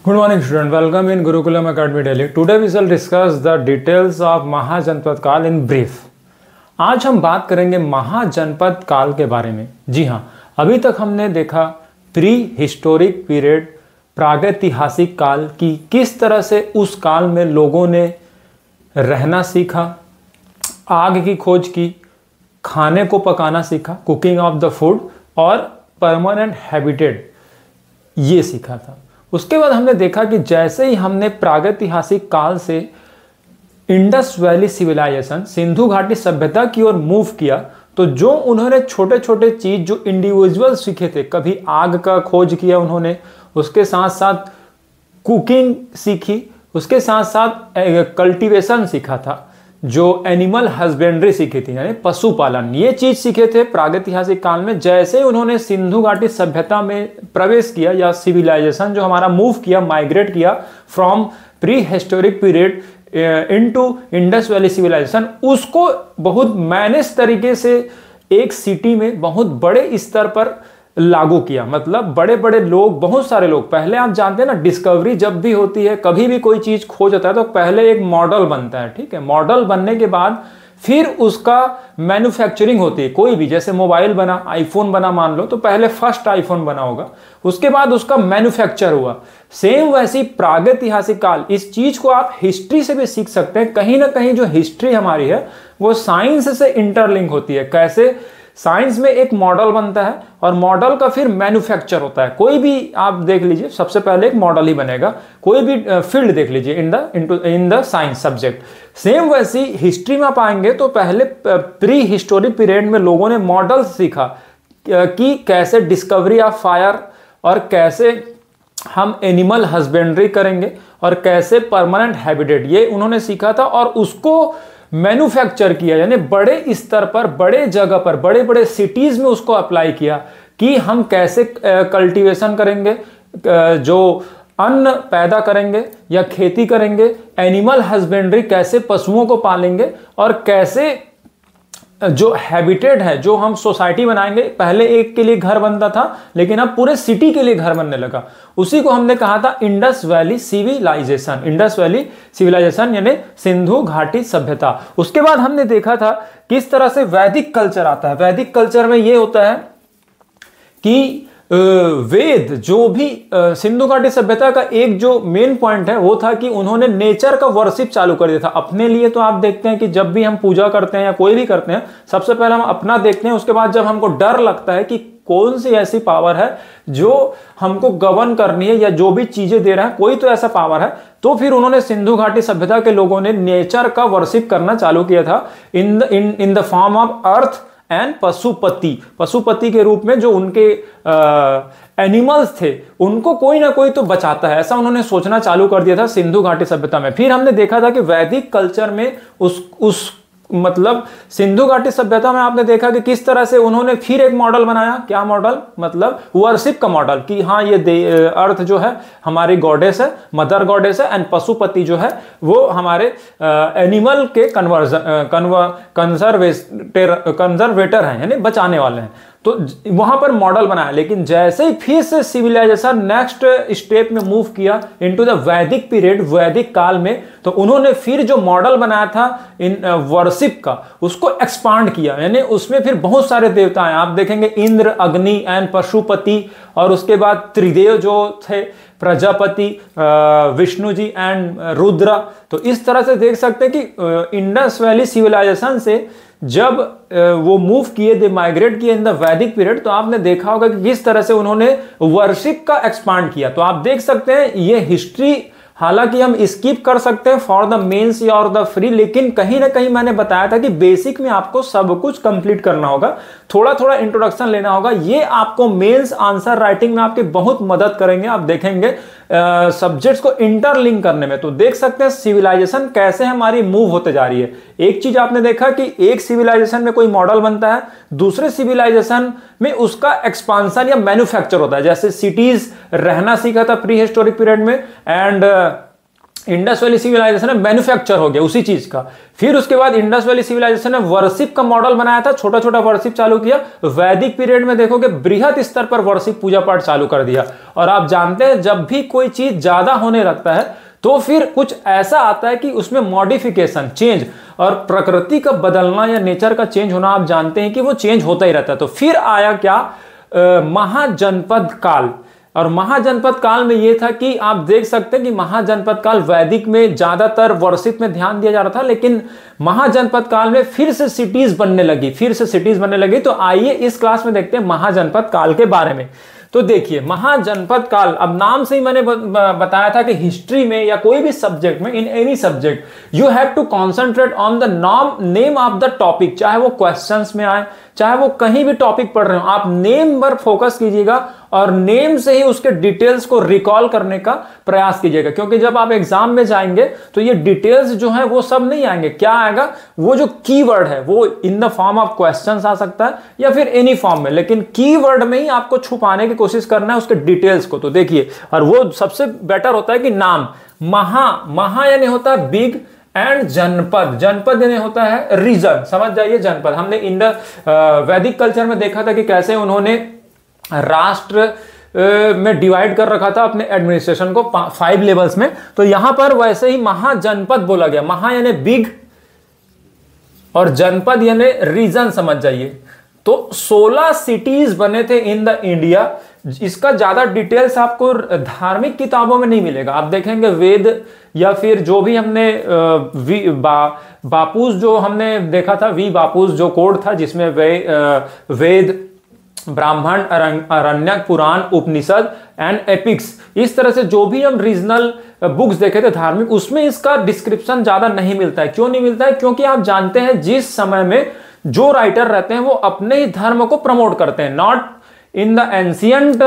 Good morning student, welcome in Gurukulam Academy Delhi. Today we shall discuss the details of महाजनपद काल in brief. आज हम बात करेंगे महाजनपद काल के बारे में। जी हाँ, अभी तक हमने देखा प्री हिस्टोरिक पीरियड, प्रागैतिहासिक काल की किस तरह से उस काल में लोगों ने रहना सीखा, आग की खोज की, खाने को पकाना सीखा, कुकिंग ऑफ द फूड, और परमानेंट हैबिटेट ये सीखा था। उसके बाद हमने देखा कि जैसे ही हमने प्रागैतिहासिक काल से इंडस वैली सिविलाइजेशन, सिंधु घाटी सभ्यता की ओर मूव किया, तो जो उन्होंने छोटे छोटे चीज जो इंडिविजुअल सीखे थे, कभी आग का खोज किया उन्होंने, उसके साथ साथ कुकिंग सीखी, उसके साथ साथ कल्टीवेशन सीखा था, जो एनिमल हस्बेंड्री सीखी थी यानी पशुपालन, ये चीज सीखे थे प्रागैतिहासिक काल में। जैसे ही उन्होंने सिंधु घाटी सभ्यता में प्रवेश किया या सिविलाइजेशन जो हमारा मूव किया, माइग्रेट किया from prehistoric period into Indus valley civilisation, उसको बहुत मैनेज तरीके से एक सिटी में बहुत बड़े स्तर पर लागू किया। मतलब बड़े बड़े लोग, बहुत सारे लोग, पहले आप जानते हैं ना, डिस्कवरी जब भी होती है, कभी भी कोई चीज खोज होता है तो पहले एक मॉडल बनता है, ठीक है। मॉडल बनने के बाद फिर उसका मैन्युफैक्चरिंग होती है। कोई भी, जैसे मोबाइल बना, आईफोन बना मान लो, तो पहले फर्स्ट आईफोन बना होगा, उसके बाद उसका मैन्युफैक्चर हुआ। सेम वैसी प्रागैतिहासिक काल, इस चीज को आप हिस्ट्री से भी सीख सकते हैं। कहीं ना कहीं जो हिस्ट्री हमारी है वो साइंस से इंटरलिंक होती है। कैसे? साइंस में एक मॉडल बनता है और मॉडल का फिर मैन्युफैक्चर होता है। कोई भी आप देख लीजिए, सबसे पहले एक मॉडल ही बनेगा। कोई भी फील्ड देख लीजिए in the science subject, same वैसी हिस्ट्री में आप आएंगे तो पहले प्री हिस्टोरिक पीरियड में लोगों ने मॉडल सीखा कि कैसे डिस्कवरी ऑफ फायर, और कैसे हम एनिमल हस्बेंड्री करेंगे, और कैसे परमानेंट हैबिटेट, ये उन्होंने सीखा था। और उसको मैन्युफैक्चर किया, यानी बड़े स्तर पर, बड़े जगह पर, बड़े बड़े सिटीज में उसको अप्लाई किया कि हम कैसे कल्टीवेशन करेंगे, जो अन्न पैदा करेंगे या खेती करेंगे, एनिमल हस्बेंड्री कैसे पशुओं को पालेंगे, और कैसे जो हैबिटेट है, जो हम सोसाइटी बनाएंगे। पहले एक के लिए घर बनता था, लेकिन अब पूरे सिटी के लिए घर बनने लगा। उसी को हमने कहा था Indus valley civilisation. Indus valley civilisation यानी सिंधु घाटी सभ्यता। उसके बाद हमने देखा था किस तरह से वैदिक कल्चर आता है। वैदिक कल्चर में यह होता है कि वेद, जो भी सिंधु घाटी सभ्यता का एक जो मेन पॉइंट है वो था कि उन्होंने नेचर का वर्शिप चालू कर दिया था अपने लिए। तो आप देखते हैं कि जब भी हम पूजा करते हैं या कोई भी करते हैं, सबसे पहले हम अपना देखते हैं। उसके बाद जब हमको डर लगता है कि कौन सी ऐसी पावर है जो हमको गवर्न करनी है या जो भी चीजें दे रहा है, कोई तो ऐसा पावर है, तो फिर उन्होंने सिंधु घाटी सभ्यता के लोगों ने नेचर का वर्शिप करना चालू किया था इन the form of earth and Pashupati के रूप में। जो उनके एनिमल्स थे उनको कोई ना कोई तो बचाता है, ऐसा उन्होंने सोचना चालू कर दिया था सिंधु घाटी सभ्यता में। फिर हमने देखा था कि वैदिक कल्चर में उस मतलब सिंधु घाटी सभ्यता में आपने देखा कि किस तरह से उन्होंने फिर एक मॉडल बनाया। क्या मॉडल? मतलब वर्शिप का मॉडल, कि हाँ ये अर्थ जो है हमारी गॉडेस है, मदर गॉडेस है, एंड पशुपति जो है वो हमारे एनिमल के कंजर्वेटर हैं, यानी बचाने वाले हैं। तो वहां पर मॉडल बनाया। लेकिन जैसे ही फिर से सिविलाइजेशन नेक्स्ट स्टेप में मूव किया इनटू द वैदिक पीरियड, वैदिक काल में, तो उन्होंने फिर जो मॉडल बनाया था इन वर्शिप का, उसको एक्सपांड किया। यानी उसमें फिर बहुत सारे देवता हैं। आप देखेंगे इंद्र, अग्नि एंड पशुपति, और उसके बाद त्रिदेव जो थे, प्रजापति, विष्णु जी एंड रुद्र। तो इस तरह से देख सकते हैं कि इंडस वैली सिविलाइजेशन से जब वो मूव किए, दे माइग्रेट किए इन द वैदिक पीरियड, तो आपने देखा होगा कि किस तरह से उन्होंने वर्शिप का एक्सपांड किया। तो आप देख सकते हैं ये हिस्ट्री, हालांकि हम स्किप कर सकते हैं फॉर द मेंस या और द फ्री, लेकिन कहीं ना कहीं मैंने बताया था कि बेसिक में आपको सब कुछ कंप्लीट करना होगा, थोड़ा थोड़ा इंट्रोडक्शन लेना होगा। ये आपको मेंस आंसर राइटिंग में आपकी बहुत मदद करेंगे। आप देखेंगे सब्जेक्ट्स को इंटरलिंक करने में। तो देख सकते हैं सिविलाइजेशन कैसे हमारी मूव होते जा रही है। एक चीज आपने देखा कि एक सिविलाइजेशन में कोई मॉडल बनता है, दूसरे सिविलाइजेशन में उसका एक्सपांशन या मैन्युफैक्चर होता है। जैसे सिटीज रहना सीखा था प्री हिस्टोरिक पीरियड में, एंड इंडस वैली सिविलाइजेशन में मैन्युफैक्चर हो गया उसी चीज का। फिर उसके बाद इंडस वैली सिविलाइजेशन ने वर्शिप का मॉडल बनाया था, छोटा छोटा वर्शिप चालू किया। वैदिक पीरियड में देखोगे बृहद स्तर पर वर्शिप पूजा पाठ चालू कर दिया। और आप जानते हैं जब भी कोई चीज ज्यादा होने लगता है तो फिर कुछ ऐसा आता है कि उसमें मॉडिफिकेशन, चेंज, और प्रकृति का बदलना या नेचर का चेंज होना आप जानते हैं कि वो चेंज होता ही रहता है। तो फिर आया क्या, महाजनपद काल। और महाजनपद काल में ये था कि आप देख सकते हैं कि महाजनपद काल वैदिक में ज्यादातर वर्शिप में ध्यान दिया जा रहा था, लेकिन महाजनपद काल में फिर से सिटीज बनने लगी। तो आइए इस क्लास में देखते हैं महाजनपद काल के बारे में। तो देखिए महाजनपद काल, अब नाम से ही मैंने बताया था कि हिस्ट्री में या कोई भी सब्जेक्ट में, in any subject you have to concentrate on the name of the topic. चाहे वो क्वेश्चंस में आए, चाहे वो कहीं भी टॉपिक पढ़ रहे हो, आप नेम पर फोकस कीजिएगा और नेम से ही उसके डिटेल्स को रिकॉल करने का प्रयास कीजिएगा। क्योंकि जब आप एग्जाम में जाएंगे तो ये डिटेल्स जो है वो सब नहीं आएंगे। क्या आएगा, वो जो कीवर्ड है वो in the form of questions आ सकता है या फिर एनी फॉर्म में, लेकिन कीवर्ड में ही आपको छुपाने की कोशिश करना है उसके डिटेल्स को। तो देखिए, और वो सबसे बेटर होता है कि नाम, महा यानी होता है बिग, एंड जनपद यानी होता है रीजन। समझ जाइए, जनपद हमने वैदिक कल्चर में देखा था कि कैसे उन्होंने राष्ट्र में डिवाइड कर रखा था अपने एडमिनिस्ट्रेशन को 5 लेवल्स में। तो यहां पर वैसे ही महाजनपद बोला गया। महा यानी बिग और जनपद यानी रीजन, समझ जाइए। तो 16 सिटीज बने थे इन द इंडिया। इसका ज्यादा डिटेल्स आपको धार्मिक किताबों में नहीं मिलेगा। आप देखेंगे वेद या फिर जो भी हमने बापूस जो हमने देखा था, बापूस जो कोड था जिसमें वेद, ब्राह्मण, अरण्यक, पुराण, उपनिषद एंड एपिक्स, इस तरह से जो भी हम रीजनल बुक्स देखे थे धार्मिक, उसमें इसका डिस्क्रिप्शन ज्यादा नहीं मिलता है। क्यों नहीं मिलता है? क्योंकि आप जानते हैं जिस समय में जो राइटर रहते हैं वो अपने ही धर्म को प्रमोट करते हैं। Not in the ancient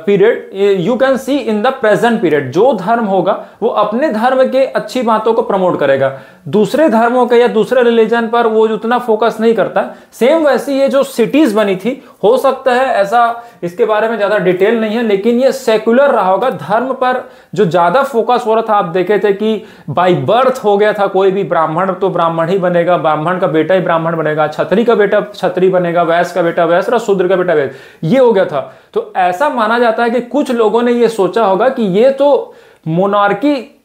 period, you can see in the present period. जो धर्म होगा वो अपने धर्म के अच्छी बातों को प्रमोट करेगा, दूसरे धर्मों के या दूसरे रिलीजन पर वो उतना फोकस नहीं करता। सेम वैसी ये जो सिटीज बनी थी, हो सकता है ऐसा, इसके बारे में ज्यादा डिटेल नहीं है, लेकिन ये सेक्युलर रहा होगा। धर्म पर जो ज्यादा फोकस हो रहा था, आप देखे थे कि बाय बर्थ हो गया था कोई भी ब्राह्मण तो ब्राह्मण ही बनेगा, ब्राह्मण का बेटा ही ब्राह्मण बनेगा, छत्री का बेटा छत्री बनेगा, वैश्य का बेटा वैश्य और शूद्र का बेटा वैश्य, ये हो गया था। तो ऐसा माना जाता है कि कुछ लोगों ने ये सोचा होगा कि ये तो मोनार्की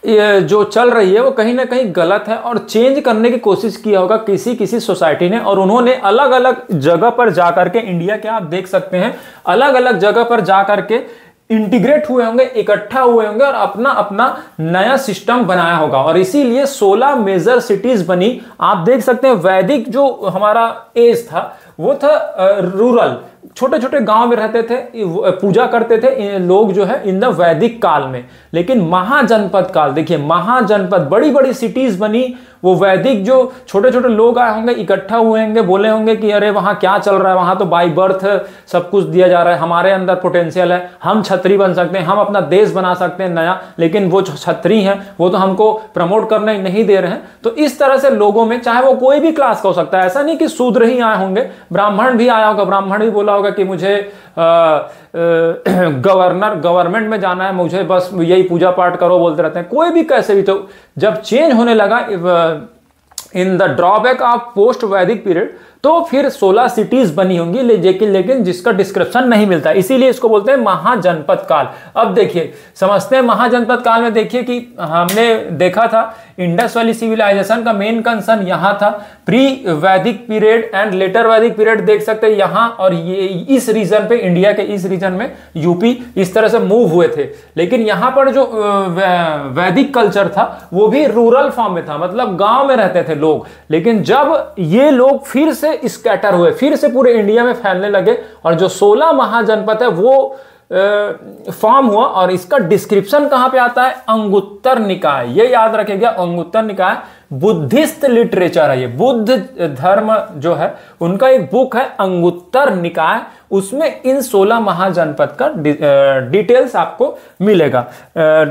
जो चल रही है वो कहीं ना कहीं गलत है, और चेंज करने की कोशिश किया होगा किसी सोसाइटी ने। और उन्होंने अलग अलग जगह पर जाकर के, इंडिया के आप देख सकते हैं अलग अलग जगह पर जाकर के इंटीग्रेट हुए होंगे, इकट्ठा हुए होंगे और अपना अपना नया सिस्टम बनाया होगा। और इसीलिए 16 मेजर सिटीज बनी। आप देख सकते हैं वैदिक जो हमारा एज था वो था रूरल, छोटे छोटे गांव में रहते थे, पूजा करते थे लोग जो है इन द वैदिक काल में। लेकिन महाजनपद काल, देखिए महाजनपद, बड़ी बड़ी सिटीज बनी। वो वैदिक जो छोटे छोटे लोग आए होंगे, इकट्ठा हुए होंगे, बोले होंगे कि अरे वहां क्या चल रहा है, वहां तो बाय बर्थ सब कुछ दिया जा रहा है, हमारे अंदर पोटेंशियल है, हम छत्री बन सकते हैं, हम अपना देश बना सकते हैं नया, लेकिन वो छत्री हैं वो तो हमको प्रमोट करने नहीं दे रहे हैं। तो इस तरह से लोगों में, चाहे वो कोई भी क्लास का हो सकता है, ऐसा नहीं कि शूद्र ही आए होंगे, ब्राह्मण भी आया होगा, ब्राह्मण भी बोला होगा कि मुझे गवर्नमेंट में जाना है, मुझे बस यही पूजा पाठ करो बोलते रहते हैं, कोई भी कैसे भी। तो जब चेंज होने लगा in the drawback of post वैदिक पीरियड, तो फिर 16 सिटीज बनी होंगी, लेकिन जिसका डिस्क्रिप्शन नहीं मिलता, इसीलिए इसको बोलते हैं महाजनपद काल। अब देखिए, समझते हैं महाजनपद काल में। देखिए कि हमने देखा था इंडस वैली सिविलाइजेशन का मेन कंसर्न यहां था। प्री वैदिक पीरियड एंड लेटर वैदिक पीरियड देख सकते हैं यहां, और ये इस रीजन पे, इंडिया के इस रीजन में यूपी इस तरह से मूव हुए थे। लेकिन यहां पर जो वैदिक कल्चर था वो भी रूरल फॉर्म में था, मतलब गांव में रहते थे लोग। लेकिन जब ये लोग फिर से स्कैटर हुए, फिर से पूरे इंडिया में फैलने लगे, और जो 16 महाजनपद है वो फॉर्म हुआ। और इसका डिस्क्रिप्शन कहां पे आता है? अंगुत्तर निकाय, ये याद रखिएगा, अंगुत्तर निकाय बुद्धिस्ट लिटरेचर है। ये बुद्ध धर्म जो है उनका एक बुक है अंगुत्तर निकाय, उसमें इन 16 महाजनपद का डिटेल्स आपको मिलेगा,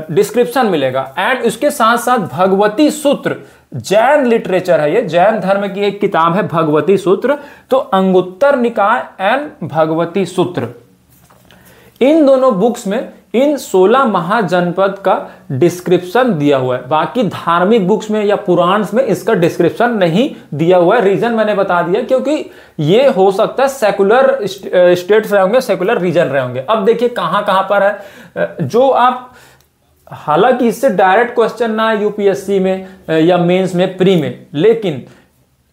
डिस्क्रिप्शन मिलेगा। एंड उसके साथ साथ भगवती सूत्र, जैन लिटरेचर है, ये जैन धर्म की एक किताब है भगवती सूत्र। तो अंगुत्तर निकाय एंड भगवती सूत्र, इन दोनों बुक्स में इन 16 महाजनपद का डिस्क्रिप्शन दिया हुआ है। बाकी धार्मिक बुक्स में या पुराण्स में इसका डिस्क्रिप्शन नहीं दिया हुआ है। रीजन मैंने बता दिया, क्योंकि ये हो सकता है सेकुलर स्टेट्स रहे होंगे, सेकुलर रीजन रहे होंगे। अब देखिए कहां कहां पर है जो आप, हालांकि इससे डायरेक्ट क्वेश्चन ना है यूपीएससी में या मेंस में, प्री में, लेकिन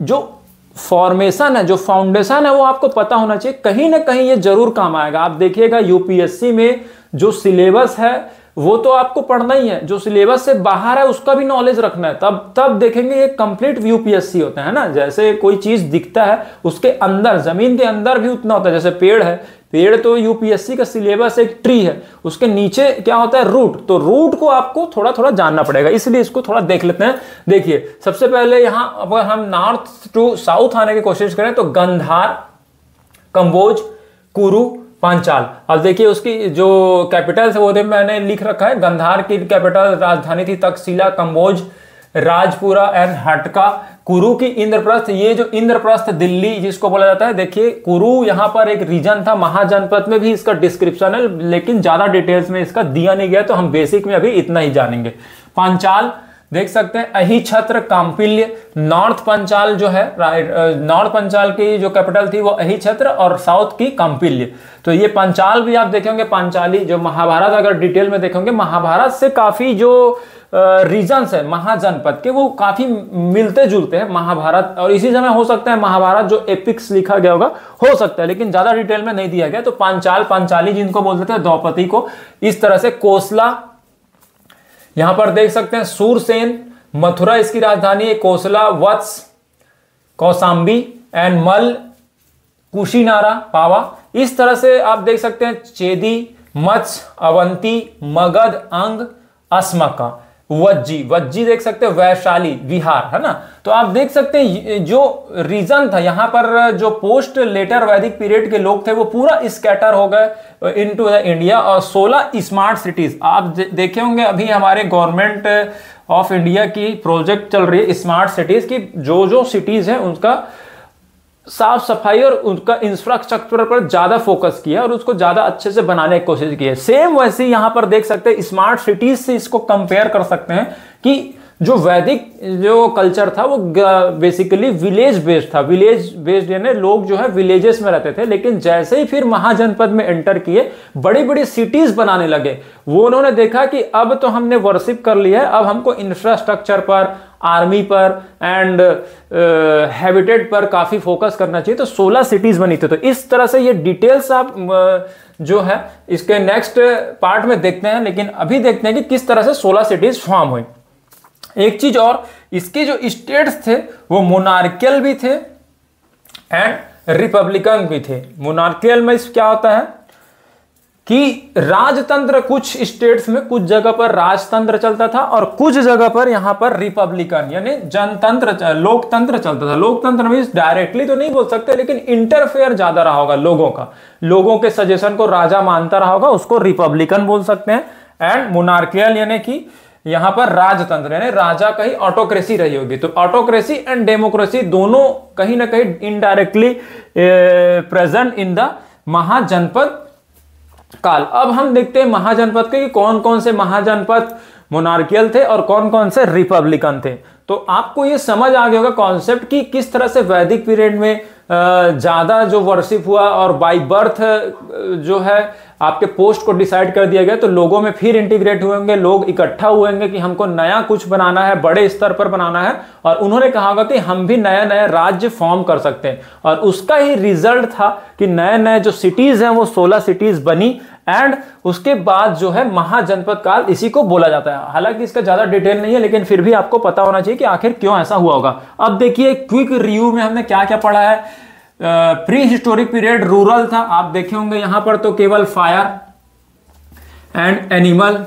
जो फॉर्मेशन है, जो फाउंडेशन है, वो आपको पता होना चाहिए। कहीं ना कहीं ये जरूर काम आएगा। आप देखिएगा यूपीएससी में जो सिलेबस है वो तो आपको पढ़ना ही है, जो सिलेबस से बाहर है उसका भी नॉलेज रखना है। तब देखेंगे ये कंप्लीट यूपीएससी होता है ना। जैसे कोई चीज दिखता है उसके अंदर, जमीन के अंदर भी उतना होता है। जैसे पेड़ है, पेड़ तो यूपीएससी का सिलेबस एक ट्री है, उसके नीचे क्या होता है, रूट। तो रूट को आपको थोड़ा थोड़ा जानना पड़ेगा, इसलिए इसको थोड़ा देख लेते हैं। देखिए सबसे पहले यहां अगर हम नॉर्थ टू साउथ आने की कोशिश करें तो गंधार, कंबोज, कुरु, पांचाल। अब देखिए उसकी जो कैपिटल है वो मैंने लिख रखा है। गंधार की कैपिटल राजधानी थी तक्षशिला, कंबोज राजपुरा एंड हटका, कुरु की इंद्रप्रस्थ। ये जो इंद्रप्रस्थ दिल्ली जिसको बोला जाता है, देखिए कुरु यहाँ पर एक रीजन था। महाजनपद में भी इसका डिस्क्रिप्शन है, लेकिन ज्यादा डिटेल्स में इसका दिया नहीं गया, तो हम बेसिक में अभी इतना ही जानेंगे। पांचाल देख सकते हैं, अहिछत्र, कांपिल्य। नॉर्थ पंचाल जो है, नॉर्थ पंचाल की जो कैपिटल थी वो अहिछत्र और साउथ की कांपिल्य। तो ये पंचाल भी आप देखेंगे, पांचाली। जो महाभारत अगर डिटेल में देखेंगे, महाभारत से काफी जो रीजन्स है महाजनपद के वो काफी मिलते जुलते हैं महाभारत, और इसी समय हो सकता है महाभारत जो एपिक्स लिखा गया होगा, हो सकता है, लेकिन ज्यादा डिटेल में नहीं दिया गया। तो पांचाल, पांचाली जिनको बोलते थे द्रौपदी को, इस तरह से। कोसला यहां पर देख सकते हैं, सूरसेन, मथुरा इसकी राजधानी है, कोसला, वत्स, कौसांबी एंड मल, कुशीनारा, पावा। इस तरह से आप देख सकते हैं, चेदी, मत्स्य, अवंती, मगध, अंग, अस्मका, वज्जी। वज्जी देख सकते हैं, वैशाली, बिहार, है ना। तो आप देख सकते हैं जो रीजन था यहाँ पर, जो पोस्ट लेटर वैदिक पीरियड के लोग थे वो पूरा स्कैटर हो गए इनटू द इंडिया। और 16 स्मार्ट सिटीज आप देखे होंगे, अभी हमारे गवर्नमेंट ऑफ इंडिया की प्रोजेक्ट चल रही है स्मार्ट सिटीज की। जो सिटीज है उनका साफ सफाई और उनका इंफ्रास्ट्रक्चर पर ज्यादा फोकस किया और उसको ज्यादा अच्छे से बनाने की कोशिश की है। सेम वैसे यहां पर देख सकते हैं, स्मार्ट सिटीज से इसको कंपेयर कर सकते हैं कि जो वैदिक जो कल्चर था वो बेसिकली विलेज बेस्ड था। विलेज बेस्ड यानी लोग जो है विलेजेस में रहते थे, लेकिन जैसे ही फिर महाजनपद में एंटर किए, बड़ी बड़ी सिटीज बनाने लगे। वो उन्होंने देखा कि अब तो हमने वर्शिप कर लिया है, अब हमको इंफ्रास्ट्रक्चर पर, आर्मी पर एंड हैबिटेट पर काफी फोकस करना चाहिए। तो 16 सिटीज बनी थी। तो इस तरह से ये डिटेल्स आप जो है इसके नेक्स्ट पार्ट में देखते हैं, लेकिन अभी देखते हैं कि किस तरह से 16 सिटीज फॉर्म हुई। एक चीज और, इसके जो स्टेट्स थे वो मोनार्कियल भी थे एंड रिपब्लिकन भी थे। मोनार्कियल में क्या होता है कि राजतंत्र, कुछ स्टेट्स में कुछ जगह पर राजतंत्र चलता था और कुछ जगह पर यहां पर रिपब्लिकन यानी जनतंत्र, लोकतंत्र चलता था। लोकतंत्र में डायरेक्टली तो नहीं बोल सकते, लेकिन इंटरफेयर ज्यादा रहा होगा लोगों का, लोगों के सजेशन को राजा मानता रहा होगा, उसको रिपब्लिकन बोल सकते हैं। एंड मोनार्कियल यानी कि यहां पर राजतंत्र यानी राजा का ही ऑटोक्रेसी रही होगी। तो ऑटोक्रेसी एंड डेमोक्रेसी दोनों कहीं ना कहीं इनडायरेक्टली प्रेजेंट इन द महाजनपद काल। अब हम देखते हैं महाजनपद के कि कौन कौन से महाजनपद मोनार्कियल थे और कौन कौन से रिपब्लिकन थे। तो आपको ये समझ आ गया होगा कॉन्सेप्ट कि किस तरह से वैदिक पीरियड में ज्यादा जो वर्शिप हुआ और बाय बर्थ जो है आपके पोस्ट को डिसाइड कर दिया गया। तो लोगों में फिर इंटीग्रेट हुएंगे, लोग इकट्ठा हुएंगे कि हमको नया कुछ बनाना है, बड़े स्तर पर बनाना है, और उन्होंने कहा होगा कि हम भी नया नया राज्य फॉर्म कर सकते हैं। और उसका ही रिजल्ट था कि नए नए जो सिटीज हैं वो 16 सिटीज बनी। एंड उसके बाद जो है महाजनपद काल इसी को बोला जाता है। हालांकि इसका ज्यादा डिटेल नहीं है, लेकिन फिर भी आपको पता होना चाहिए कि आखिर क्यों ऐसा हुआ होगा। अब देखिए क्विक रिव्यू में हमने क्या क्या पढ़ा है। प्री हिस्टोरिक पीरियड रूरल था, आप देखे होंगे यहां पर तो केवल fire and animal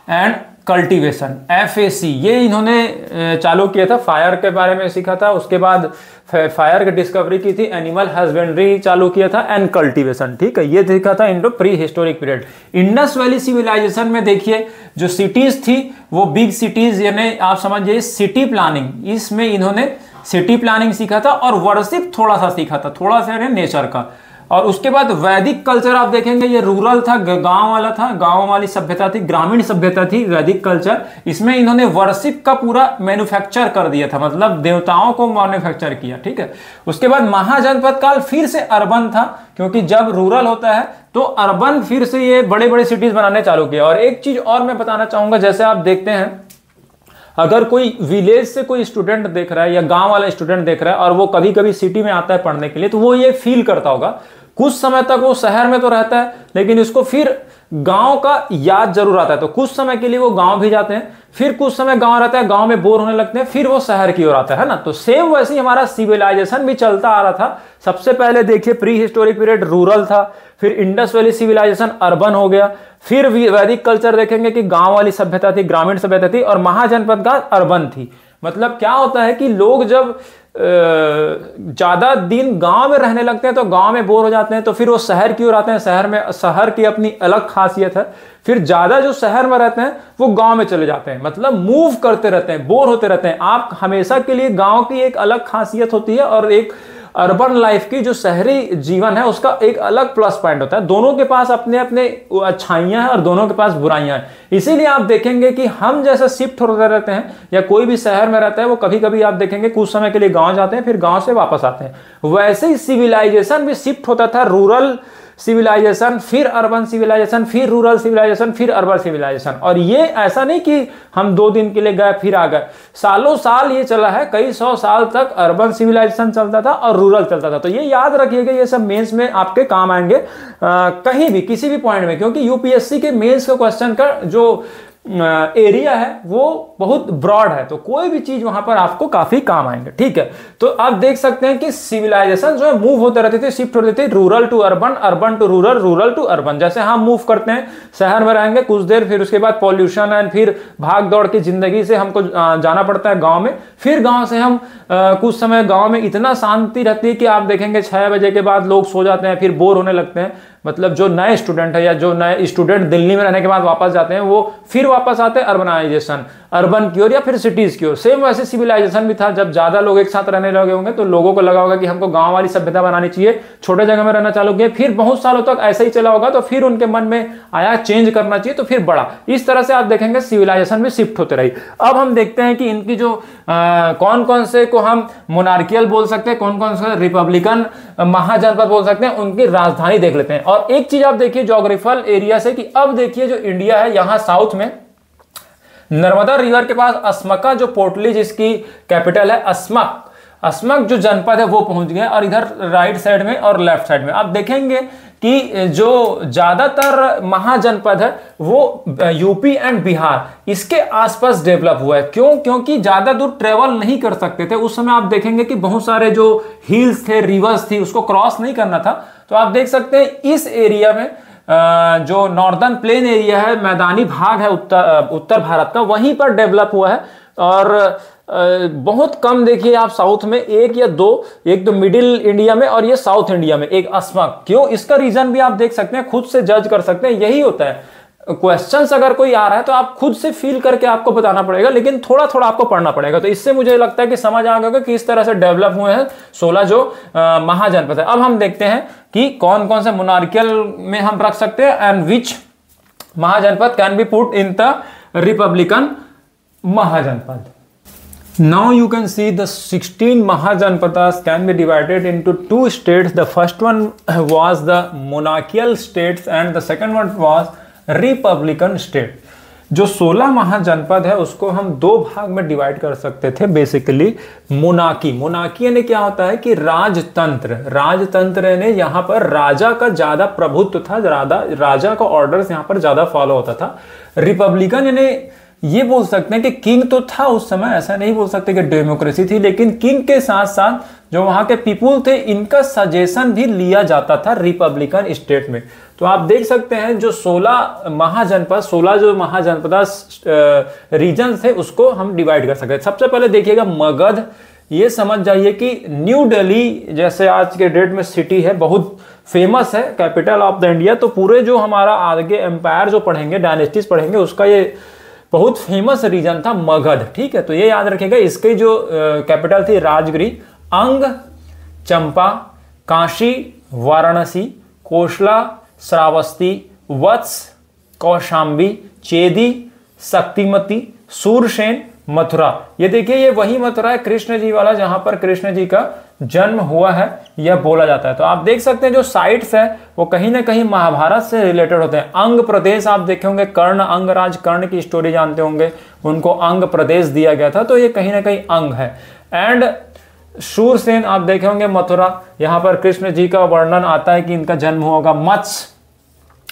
and cultivation, FAC, ये इन्होंने चालू किया था। फायर के बारे में सीखा था, उसके बाद फायर की डिस्कवरी की थी, एनिमल हस्बेंड्री चालू किया था एंड कल्टीवेशन। ठीक है, ये देखा था Indo prehistoric period. Indus valley civilisation में देखिए जो सिटीज थी वो बिग सिटीज यानी आप समझिए सिटी प्लानिंग, इसमें इन्होंने सिटी प्लानिंग सीखा था और वर्शिप थोड़ा सा सीखा था, थोड़ा सा नेचर का। और उसके बाद वैदिक कल्चर आप देखेंगे ये रूरल था, गांव वाला था, गांव वाली सभ्यता थी, ग्रामीण सभ्यता थी वैदिक कल्चर। इसमें इन्होंने वर्शिप का पूरा मैन्युफैक्चर कर दिया था, मतलब देवताओं को मैन्युफैक्चर किया, ठीक है। उसके बाद महाजनपद काल फिर से अर्बन था, क्योंकि जब रूरल होता है तो अर्बन फिर से ये बड़े बड़े सिटीज बनाने चालू किया। और एक चीज और मैं बताना चाहूंगा, जैसे आप देखते हैं अगर कोई विलेज से कोई स्टूडेंट देख रहा है या गांव वाला स्टूडेंट देख रहा है और वो कभी कभी सिटी में आता है पढ़ने के लिए, तो वो ये फील करता होगा कुछ समय तक वो शहर में तो रहता है लेकिन उसको फिर गांव का याद जरूर आता है। तो कुछ समय के लिए वो गांव भी जाते हैं, फिर कुछ समय गांव रहता है, गांव में बोर होने लगते हैं, फिर वो शहर की ओर आता है ना। तो सेम वैसे ही हमारा सिविलाइजेशन भी चलता आ रहा था। सबसे पहले देखिए प्री हिस्टोरिक पीरियड रूरल था, फिर इंडस वैली सिविलाइजेशन अर्बन हो गया, फिर वैदिक कल्चर देखेंगे कि गांव वाली सभ्यता थी, ग्रामीण सभ्यता थी, और महाजनपद का अर्बन थी। मतलब क्या होता है कि लोग जब ज्यादा दिन गांव में रहने लगते हैं तो गांव में बोर हो जाते हैं, तो फिर वो शहर की ओर आते हैं। शहर में, शहर की अपनी अलग खासियत है, फिर ज्यादा जो शहर में रहते हैं वो गांव में चले जाते हैं, मतलब मूव करते रहते हैं, बोर होते रहते हैं। आप हमेशा के लिए गांव की एक अलग खासियत होती है और एक अर्बन लाइफ की जो शहरी जीवन है उसका एक अलग प्लस पॉइंट होता है। दोनों के पास अपने अपने अच्छाइयां हैं और दोनों के पास बुराइयां हैं। इसीलिए आप देखेंगे कि हम जैसे शिफ्ट होते रहते हैं या कोई भी शहर में रहता है वो कभी कभी आप देखेंगे कुछ समय के लिए गांव जाते हैं, फिर गांव से वापस आते हैं। वैसे ही सिविलाइजेशन भी शिफ्ट होता था, रूरल सिविलाइजेशन, फिर अर्बन सिविलाइजेशन, फिर रूरल सिविलाइजेशन, फिर अर्बन सिविलाइजेशन। और ये ऐसा नहीं कि हम 2 दिन के लिए गए फिर आ गए, सालों साल ये चला है, कई 100 साल तक अर्बन सिविलाइजेशन चलता था और रूरल चलता था। तो ये याद रखिएगा, ये सब मेंस में आपके काम आएंगे कहीं भी किसी भी पॉइंट में, क्योंकि यूपीएससी के मेंस का क्वेश्चन का जो एरिया है वो बहुत ब्रॉड है, तो कोई भी चीज वहां पर आपको काफी काम आएंगे, ठीक है। तो आप देख सकते हैं कि सिविलाइजेशन जो है मूव होते रहते थे, शिफ्ट होते थे, rural to urban, urban to rural, rural to urban. जैसे हम मूव करते हैं, शहर में रहेंगे कुछ देर, फिर उसके बाद पॉल्यूशन एंड फिर भाग दौड़ की जिंदगी से हमको जाना पड़ता है गांव में, फिर गांव से हम कुछ समय गांव में इतना शांति रहती है कि आप देखेंगे 6 बजे के बाद लोग सो जाते हैं, फिर बोर होने लगते हैं। मतलब जो नए स्टूडेंट है या जो नए स्टूडेंट दिल्ली में रहने के बाद वापस जाते हैं वो फिर वापस आते हैं अर्बनाइजेशन, अर्बन की ओर या फिर सिटीज की ओर। सेम वैसे सिविलाइजेशन भी था, जब ज्यादा लोग एक साथ रहने लगे होंगे तो लोगों को लगा होगा कि हमको गांव वाली सभ्यता बनानी चाहिए, छोटे जगह में रहना चालू किए, फिर बहुत सालों तक ऐसा ही चला होगा, तो फिर उनके मन में आया चेंज करना चाहिए, तो फिर बड़ा। इस तरह से आप देखेंगे सिविलाइजेशन में शिफ्ट होते रही। अब हम देखते हैं कि इनकी जो कौन कौन से को हम मोनार्कियल बोल सकते हैं, कौन कौन से रिपब्लिकन महाजनपद बोल सकते हैं, उनकी राजधानी देख लेते हैं। और एक चीज आप देखिए ज्योग्राफिकल एरिया से कि अब देखिए जो इंडिया है, यहां साउथ में नर्मदा रिवर के पास अस्मका जो पोर्टली जिसकी कैपिटल है, अस्मक जो जनपद है वो पहुंच गए, और इधर राइट साइड में और लेफ्ट साइड में आप देखेंगे कि जो ज्यादातर महाजनपद है वो यूपी एंड बिहार इसके आसपास डेवलप हुआ है। क्यों? क्योंकि ज्यादा दूर ट्रेवल नहीं कर सकते थे उस समय। आप देखेंगे कि बहुत सारे जो हिल्स थे, रिवर्स थी, उसको क्रॉस नहीं करना था। तो आप देख सकते हैं इस एरिया में जो नॉर्दर्न प्लेन एरिया है, मैदानी भाग है उत्तर भारत का, वहीं पर डेवलप हुआ है। और बहुत कम देखिए आप साउथ में एक या दो, एक तो मिडिल इंडिया में और ये साउथ इंडिया में एक अस्मक। क्यों? इसका रीजन भी आप देख सकते हैं, खुद से जज कर सकते हैं। यही होता है, क्वेश्चंस अगर कोई आ रहा है तो आप खुद से फील करके आपको बताना पड़ेगा, लेकिन थोड़ा थोड़ा आपको पढ़ना पड़ेगा। तो इससे मुझे लगता है कि समझ आ गया कि इस तरह से डेवलप हुए हैं 16 जो महाजनपद है। अब हम देखते हैं कि कौन कौन से मोनार्कियल में हम रख सकते हैं and which mahajanapada can be put in the republican mahajanapada. Now you can see the 16 Mahajanpadas can be divided into 2 states. The first one was the monarchical states and the second one was Republican state. जो 16 महाजनपद है उसको हम 2 भाग में divide कर सकते थे basically. Monarchy यानी क्या होता है कि राजतंत्र यानी यहाँ पर राजा का ज्यादा प्रभुत्व था, राजा का ऑर्डर्स यहाँ पर ज्यादा फॉलो होता था। रिपब्लिकन यानी ये बोल सकते हैं कि किंग तो था उस समय, ऐसा नहीं बोल सकते कि डेमोक्रेसी थी, लेकिन किंग के साथ साथ जो वहां के पीपुल थे इनका सजेशन भी लिया जाता था रिपब्लिकन स्टेट में। तो आप देख सकते हैं जो 16 जो महाजनपद रीजन थे उसको हम डिवाइड कर सकते हैं। सबसे पहले देखिएगा मगध। ये समझ जाइए कि न्यू दिल्ली जैसे आज के डेट में सिटी है, बहुत फेमस है, कैपिटल ऑफ द इंडिया। तो पूरे जो हमारा आगे एम्पायर जो पढ़ेंगे, डायनेस्टीज पढ़ेंगे, उसका ये बहुत फेमस रीजन था मगध, ठीक है। तो ये याद रखिएगा, इसकी जो कैपिटल थी राजगिरी, अंग, चंपा, काशी, वाराणसी, कोशला, श्रावस्ती, वत्स, कौशाम्बी, चेदी, शक्तिमती, सूरसेन, मथुरा। ये देखिए ये वही मथुरा है कृष्ण जी वाला जहां पर कृष्ण जी का जन्म हुआ है यह बोला जाता है। तो आप देख सकते हैं जो साइट्स है वो कहीं ना कहीं महाभारत से रिलेटेड होते हैं। अंग प्रदेश आप देखे होंगे, कर्ण, अंगराज कर्ण की स्टोरी जानते होंगे, उनको अंग प्रदेश दिया गया था, तो ये कहीं ना कहीं अंग है। एंड शूरसेन आप देखे होंगे मथुरा, यहाँ पर कृष्ण जी का वर्णन आता है कि इनका जन्म हुआ होगा।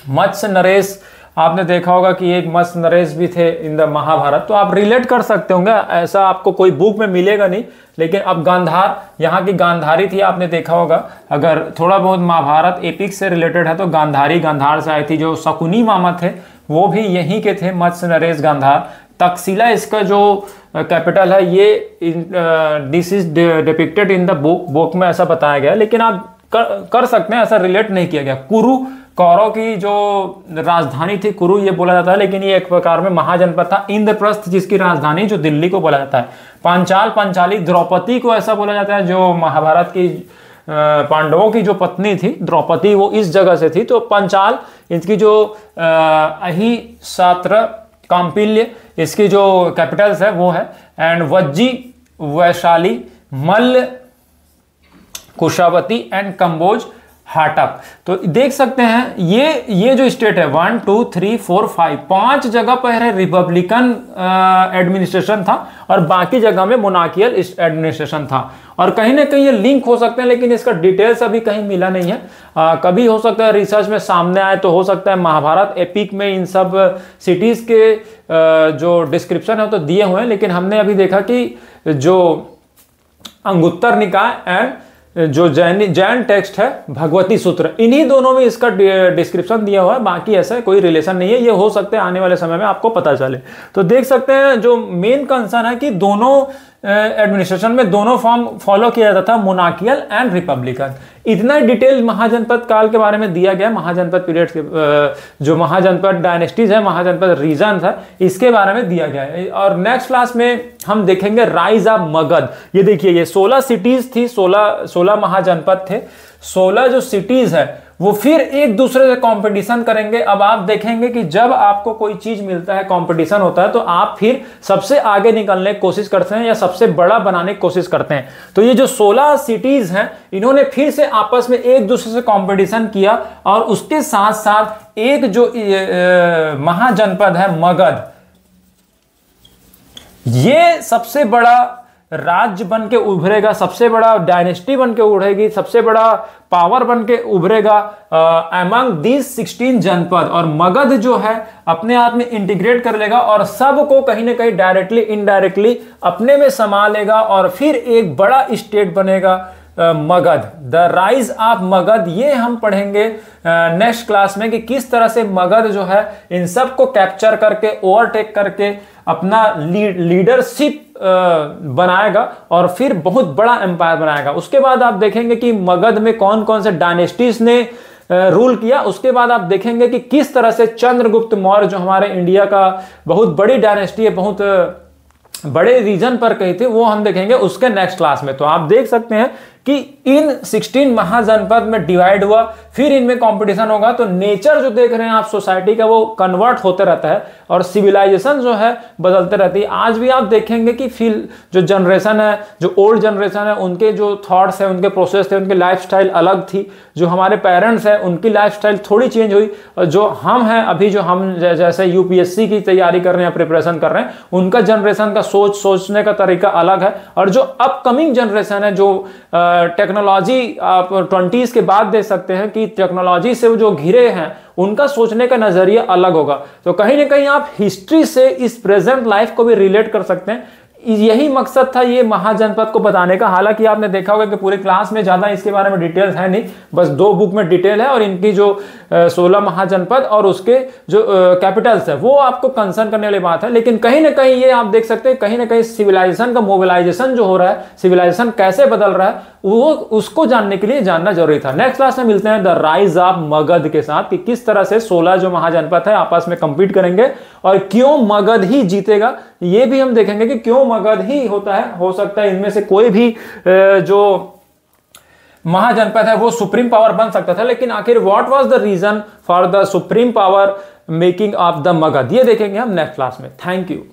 मत्स्य नरेश आपने देखा होगा कि एक मत्स्य नरेश भी थे इन द महाभारत, तो आप रिलेट कर सकते होंगे। ऐसा आपको कोई बुक में मिलेगा नहीं, लेकिन अब गांधार, यहाँ की गांधारी थी, आपने देखा होगा। अगर थोड़ा बहुत महाभारत एपिक से रिलेटेड है तो गांधार से आई थी। जो शकुनी मामा थे वो भी यहीं के थे, मत्स्य नरेश गांधार। तक्षशिला इसका जो कैपिटल है, ये this is depicted in the book में ऐसा बताया गया, लेकिन आप कर सकते हैं, ऐसा रिलेट नहीं किया गया। कुरु, कौरव की जो राजधानी थी कुरु ये बोला जाता है, लेकिन ये एक प्रकार में महाजनपद था। इंद्रप्रस्थ जिसकी राजधानी जो दिल्ली को बोला जाता है। पांचाल, पंचाली, द्रौपदी को ऐसा बोला जाता है, जो महाभारत की पांडवों की जो पत्नी थी द्रौपदी वो इस जगह से थी। तो पंचाल इसकी जो अहिशात्र, काम्पिल्य इसकी जो कैपिटल्स है वो है। And Vajji, Vaishali, Malla, Kushavati and Kamboj, Hatak. तो देख सकते हैं ये जो स्टेट है 1 2 3 4 5 5 जगह पर रिपब्लिकन एडमिनिस्ट्रेशन था और बाकी जगह में मोनार्कियल एडमिनिस्ट्रेशन था। और कहीं ना कहीं ये लिंक हो सकते हैं, लेकिन इसका डिटेल्स अभी कहीं मिला नहीं है। कभी हो सकता है रिसर्च में सामने आए, तो हो सकता है महाभारत एपिक में इन सब सिटीज के जो डिस्क्रिप्शन है तो दिए हुए हैं, लेकिन हमने अभी देखा कि जो अंगुत्तर निकाय एंड जो जैन टेक्स्ट है भगवती सूत्र, इन्हीं दोनों में इसका डिस्क्रिप्शन दिया हुआ है। बाकी ऐसा कोई रिलेशन नहीं है, ये हो सकता है आने वाले समय में आपको पता चले। तो देख सकते हैं जो मेन कंसर्न है कि दोनों एडमिनिस्ट्रेशन में दोनों फॉर्म फॉलो किया जाता था, मोनार्कियल एंड रिपब्लिकन। इतना डिटेल महाजनपद काल के बारे में दिया गया, महाजनपद पीरियड के जो महाजनपद डायनेस्टीज है, महाजनपद रीजन है, इसके बारे में दिया गया है। और नेक्स्ट क्लास में हम देखेंगे राइज ऑफ मगध। ये देखिए ये 16 सिटीज थी, 16 महाजनपद थे, 16 जो सिटीज है वो फिर एक दूसरे से कंपटीशन करेंगे। अब आप देखेंगे कि जब आपको कोई चीज मिलता है, कंपटीशन होता है, तो आप फिर सबसे आगे निकलने की कोशिश करते हैं या सबसे बड़ा बनाने की कोशिश करते हैं। तो ये जो 16 सिटीज हैं इन्होंने फिर से आपस में एक दूसरे से कंपटीशन किया, और उसके साथ साथ एक जो महाजनपद है मगध, ये सबसे बड़ा राज्य बन के उभरेगा, सबसे बड़ा डायनेस्टी बन के उभरेगी, सबसे बड़ा पावर बन के उभरेगा अमंग दिस 16 जनपद। और मगध जो है अपने आप में इंटीग्रेट कर लेगा और सबको कहीं ना कहीं डायरेक्टली इनडायरेक्टली अपने में समा लेगा, और फिर एक बड़ा स्टेट बनेगा Magadh. The rise of Magadh, ये हम पढ़ेंगे नेक्स्ट क्लास में कि किस तरह से मगध जो है इन सबको कैप्चर करके, ओवरटेक करके अपना लीडरशिप बनाएगा और फिर बहुत बड़ा एम्पायर बनाएगा। उसके बाद आप देखेंगे कि मगध में कौन कौन से डायनेस्टीज ने रूल किया। उसके बाद आप देखेंगे कि किस तरह से चंद्रगुप्त मौर्य जो हमारे इंडिया का बहुत बड़ी डायनेस्टी है, बहुत बड़े रीजन पर कही थी, वो हम देखेंगे उसके नेक्स्ट क्लास में। तो आप देख सकते हैं कि इन 16 महाजनपद में डिवाइड हुआ, फिर इनमें कंपटीशन होगा। तो नेचर जो देख रहे हैं आप सोसाइटी का वो कन्वर्ट होते रहता है और सिविलाइजेशन जो है बदलते रहती है। आज भी आप देखेंगे कि फिर जो जनरेशन है, जो ओल्ड जनरेशन है, उनके जो थॉट्स है, उनके प्रोसेस थे, उनकी लाइफस्टाइल अलग थी। जो हमारे पेरेंट्स हैं उनकी लाइफस्टाइल थोड़ी चेंज हुई, और जो हम हैं अभी, जो हम जैसे यूपीएससी की तैयारी कर रहे हैं, प्रिपरेशन कर रहे हैं, उनका जनरेशन का सोचने का तरीका अलग है। और जो अपकमिंग जनरेशन है, जो टेक्नोलॉजी आप 20s के बाद देख सकते हैं कि टेक्नोलॉजी से जो घिरे हैं उनका सोचने का नजरिया अलग होगा। तो कहीं ना कहीं आप हिस्ट्री से इस प्रेजेंट लाइफ को भी रिलेट कर सकते हैं। यही मकसद था ये महाजनपद को बताने का। हालांकि आपने देखा होगा कि पूरे क्लास में ज्यादा इसके बारे में डिटेल्स है नहीं, बस 2 बुक में डिटेल है, और इनकी जो 16 महाजनपद और उसके जो कैपिटल्स है वो आपको कंसर्न करने वाली बात है। लेकिन कहीं ना कहीं ये आप देख सकते हैं, कहीं ना कहीं सिविलाइजेशन का मोबिलाइजेशन जो हो रहा है, सिविलाइजेशन कैसे बदल रहा है, वो उसको जानने के लिए जानना जरूरी था। नेक्स्ट क्लास में मिलते हैं द राइज ऑफ मगध के साथ, कि किस तरह से 16 जो महाजनपद है आपस में कंपीट करेंगे और क्यों मगध ही जीतेगा। ये भी हम देखेंगे कि क्यों मगध ही होता है। हो सकता है इनमें से कोई भी जो महाजनपद है वो सुप्रीम पावर बन सकता था, लेकिन आखिर what was the reason for the supreme power making of the Magadh, ये देखेंगे हम नेक्स्ट क्लास में। Thank you.